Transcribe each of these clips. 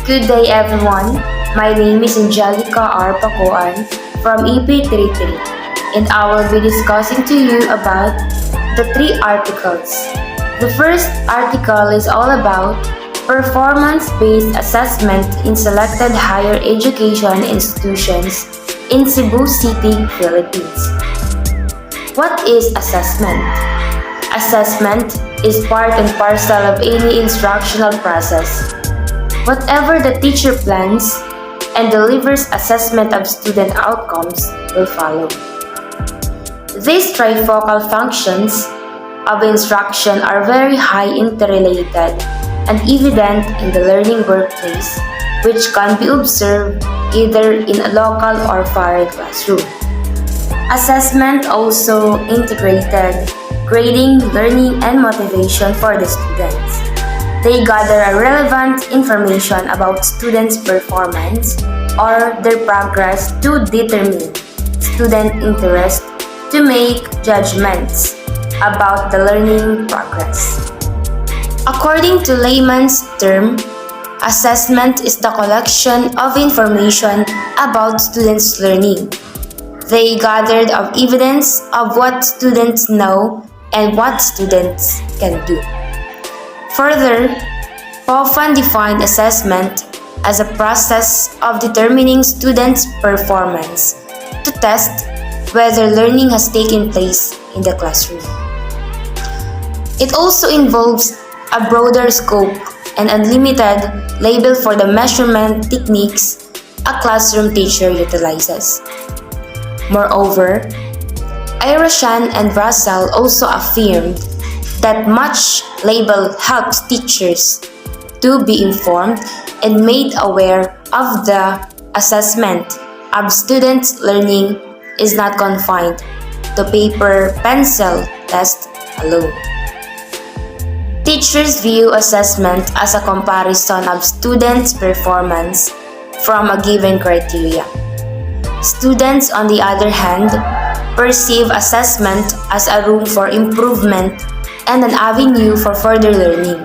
Good day everyone. My name is Angelica R. Pacoan from EP33 and I will be discussing to you about the three articles. The first article is all about performance-based assessment in selected higher education institutions in Cebu City, Philippines. What is assessment? Assessment is part and parcel of any instructional process. Whatever the teacher plans and delivers assessment of student outcomes will follow. These trifocal functions of instruction are very high interrelated and evident in the learning workplace, which can be observed either in a local or foreign classroom. Assessment also integrated grading, learning, and motivation for the students. They gather relevant information about students' performance or their progress to determine student interest to make judgments about the learning progress. According to layman's term, assessment is the collection of information about students' learning. They gathered of evidence of what students know and what students can do. Further, often defined assessment as a process of determining students' performance to test whether learning has taken place in the classroom. It also involves a broader scope and unlimited label for the measurement techniques a classroom teacher utilizes. Moreover, Irashan and Russell also affirmed that much label helps teachers to be informed and made aware of the assessment of students' learning is not confined to paper-pencil test alone. Teachers view assessment as a comparison of students' performance from a given criteria. Students, on the other hand, perceive assessment as a room for improvement and an avenue for further learning.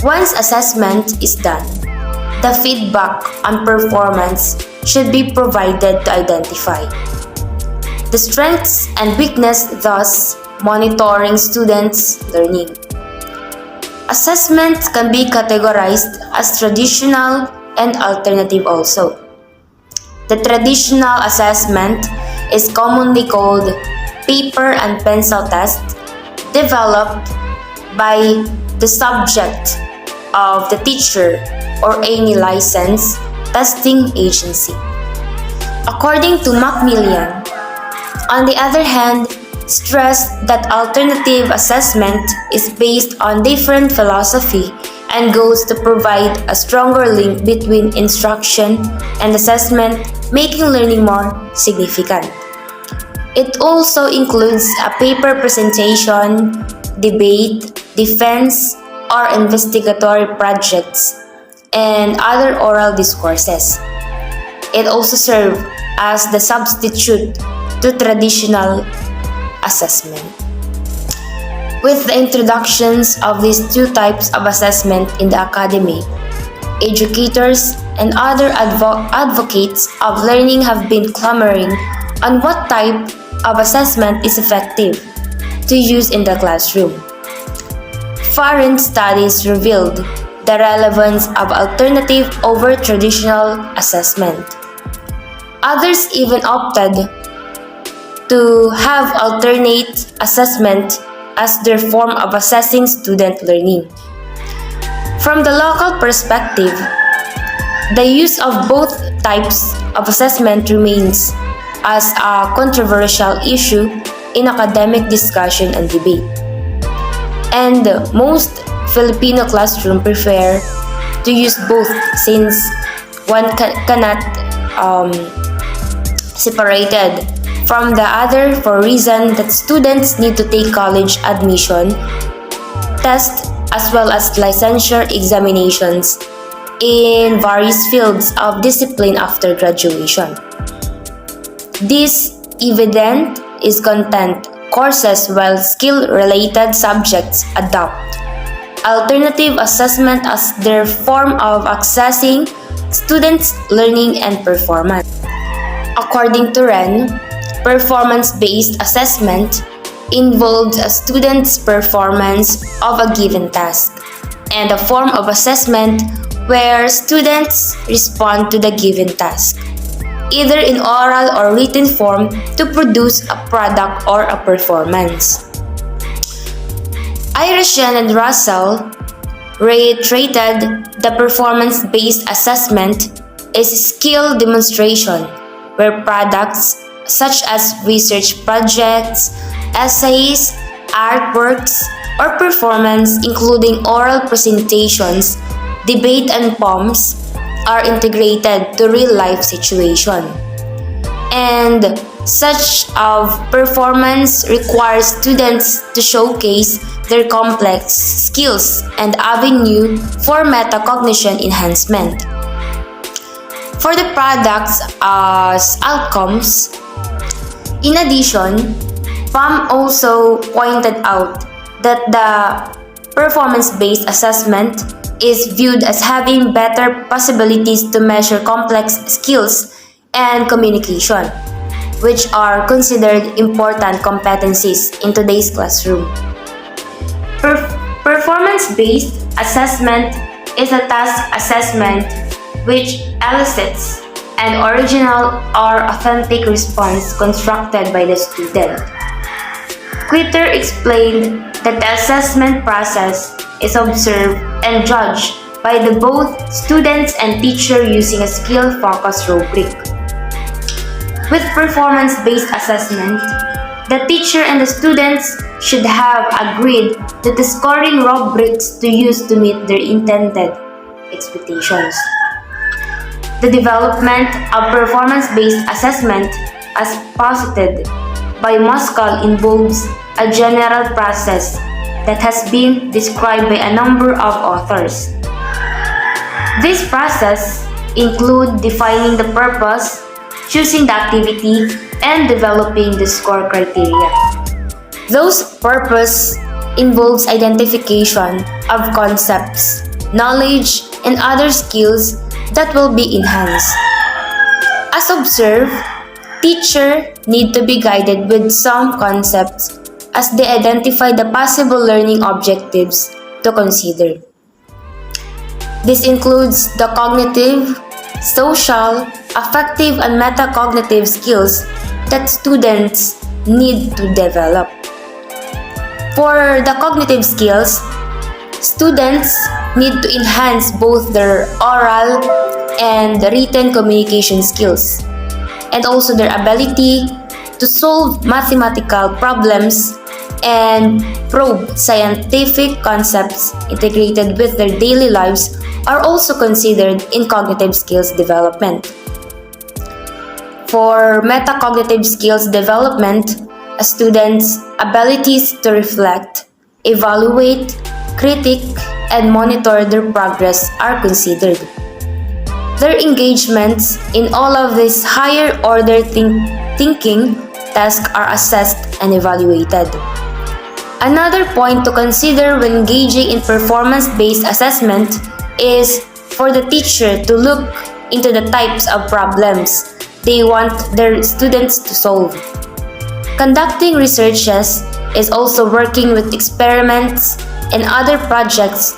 Once assessment is done, the feedback on performance should be provided to identify the strengths and weakness, thus monitoring students' learning. Assessment can be categorized as traditional and alternative also. The traditional assessment is commonly called paper and pencil test, developed by the subject of the teacher or any licensed testing agency. According to Macmillan, on the other hand, stressed that alternative assessment is based on different philosophy and goals to provide a stronger link between instruction and assessment, making learning more significant. It also includes a paper presentation, debate, defense, or investigatory projects, and other oral discourses. It also serves as the substitute to traditional assessment. With the introductions of these two types of assessment in the academy, educators and other advocates of learning have been clamoring on what type of assessment is effective to use in the classroom. Foreign studies revealed the relevance of alternative over traditional assessment. Others even opted to have alternate assessment as their form of assessing student learning. From the local perspective, the use of both types of assessment remains as a controversial issue in academic discussion and debate. And most Filipino classrooms prefer to use both since one cannot separated from the other for reason that students need to take college admission tests as well as licensure examinations in various fields of discipline after graduation. This evident is content courses while skill-related subjects adopt alternative assessment as their form of assessing students' learning and performance. According to Ren, performance-based assessment involves a student's performance of a given task and a form of assessment where students respond to the given task, either in oral or written form to produce a product or a performance. Irishan and Russell reiterated the performance-based assessment is skill demonstration, where products such as research projects, essays, artworks, or performance including oral presentations, debate and poems are integrated to real-life situation. And such of performance requires students to showcase their complex skills and avenue for metacognition enhancement. For the products as outcomes, in addition, PAM also pointed out that the performance-based assessment is viewed as having better possibilities to measure complex skills and communication, which are considered important competencies in today's classroom. Performance-based assessment is a task assessment which elicits an original or authentic response constructed by the student. Quitter explained that the assessment process is observed and judged by the both students and teacher using a skill-focused rubric. With performance-based assessment, the teacher and the students should have agreed that the scoring rubrics to use to meet their intended expectations. The development of performance-based assessment as posited by Moskal involves a general process that has been described by a number of authors. This process includes defining the purpose, choosing the activity, and developing the score criteria. Those purpose involves identification of concepts, knowledge, and other skills that will be enhanced. As observed, teachers need to be guided with some concepts as they identify the possible learning objectives to consider. This includes the cognitive, social, affective, and metacognitive skills that students need to develop. For the cognitive skills, students need to enhance both their oral and written communication skills, and also their ability to solve mathematical problems and probe scientific concepts integrated with their daily lives are also considered in cognitive skills development. For metacognitive skills development, a student's abilities to reflect, evaluate, critique, and monitor their progress are considered. Their engagements in all of these higher order thinking tasks are assessed and evaluated. Another point to consider when engaging in performance-based assessment is for the teacher to look into the types of problems they want their students to solve. Conducting researches is also working with experiments and other projects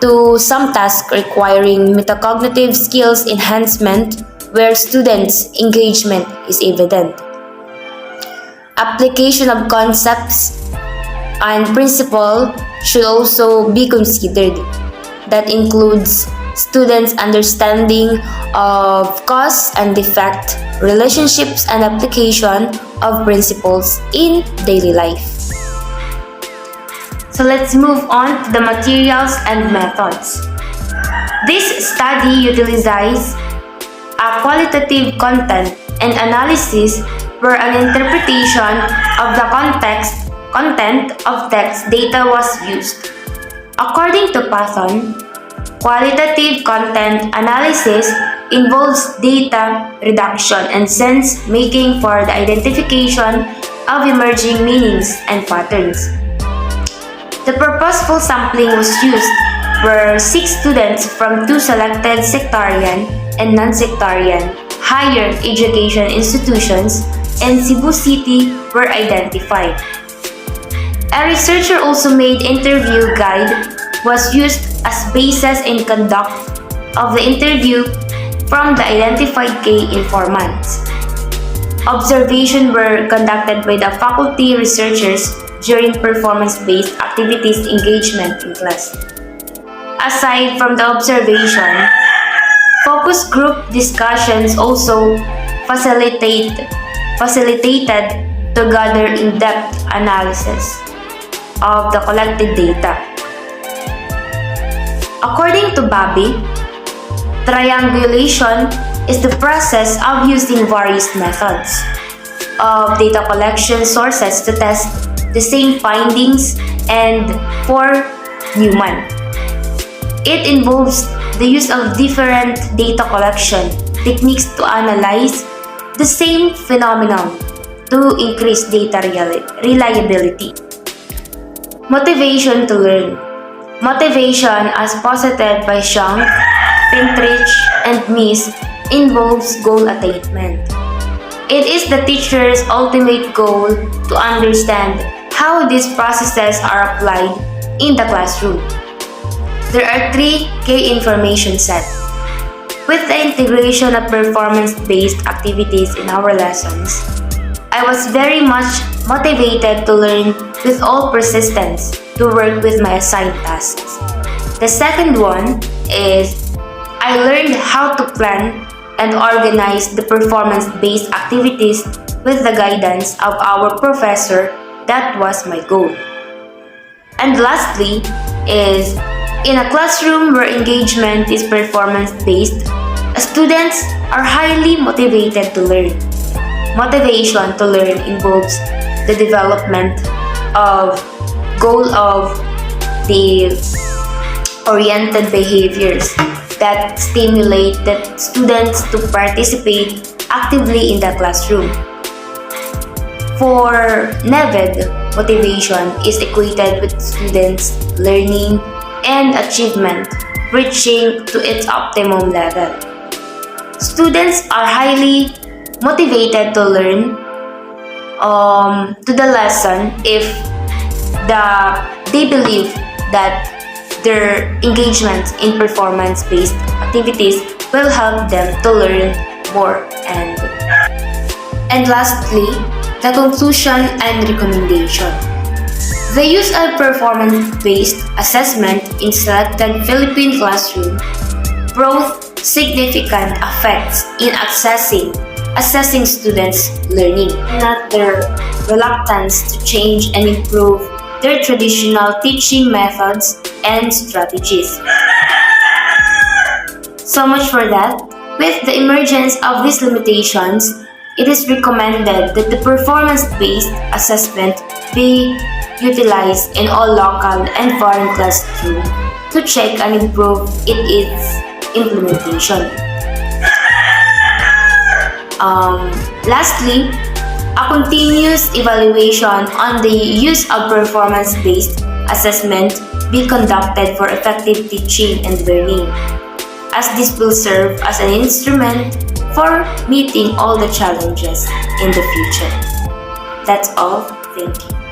to some tasks requiring metacognitive skills enhancement where students' engagement is evident. Application of concepts and principle should also be considered. That includes students' understanding of cause and effect, relationships, and application of principles in daily life. So let's move on to the materials and methods. This study utilizes a qualitative content and analysis where an interpretation of the content of text data was used. According to Pathon, qualitative content analysis involves data reduction and sense making for the identification of emerging meanings and patterns. The purposeful sampling was used where 6 students from 2 selected sectarian and non-sectarian higher education institutions in Cebu City were identified. A researcher also made interview guide was used as basis in conduct of the interview from the identified key informants. Observations were conducted by the faculty researchers during performance-based activities engagement in class. Aside from the observation, focus group discussions also facilitated to gather in-depth analysis of the collected data. According to Bobby, triangulation is the process of using various methods of data collection sources to test the same findings and for Newman. It involves the use of different data collection techniques to analyze the same phenomenon to increase data reliability. Motivation to learn. Motivation, as posited by Shank, Pintrich, and Mies, involves goal attainment. It is the teacher's ultimate goal to understand how these processes are applied in the classroom. There are 3 key information sets. With the integration of performance-based activities in our lessons, I was very much motivated to learn with all persistence to work with my assigned tasks. The second one is I learned how to plan and organize the performance-based activities with the guidance of our professor. That was my goal. And lastly is in a classroom where engagement is performance-based, students are highly motivated to learn. Motivation to learn involves the development of goal of the oriented behaviors that stimulate the students to participate actively in the classroom. For NEVED, motivation is equated with students' learning and achievement reaching to its optimum level. Students are highly motivated to learn to the lesson if they believe that their engagement in performance-based activities will help them to learn more. And lastly, the conclusion and recommendation. The use of performance-based assessment in selected Philippine classroom brought significant effects in assessing students' learning, not their reluctance to change and improve their traditional teaching methods and strategies. So much for that. With the emergence of these limitations, it is recommended that the performance-based assessment be utilized in all local and foreign classrooms to check and improve its implementation. Lastly, a continuous evaluation on the use of performance-based assessment be conducted for effective teaching and learning, as this will serve as an instrument for meeting all the challenges in the future. That's all. Thank you.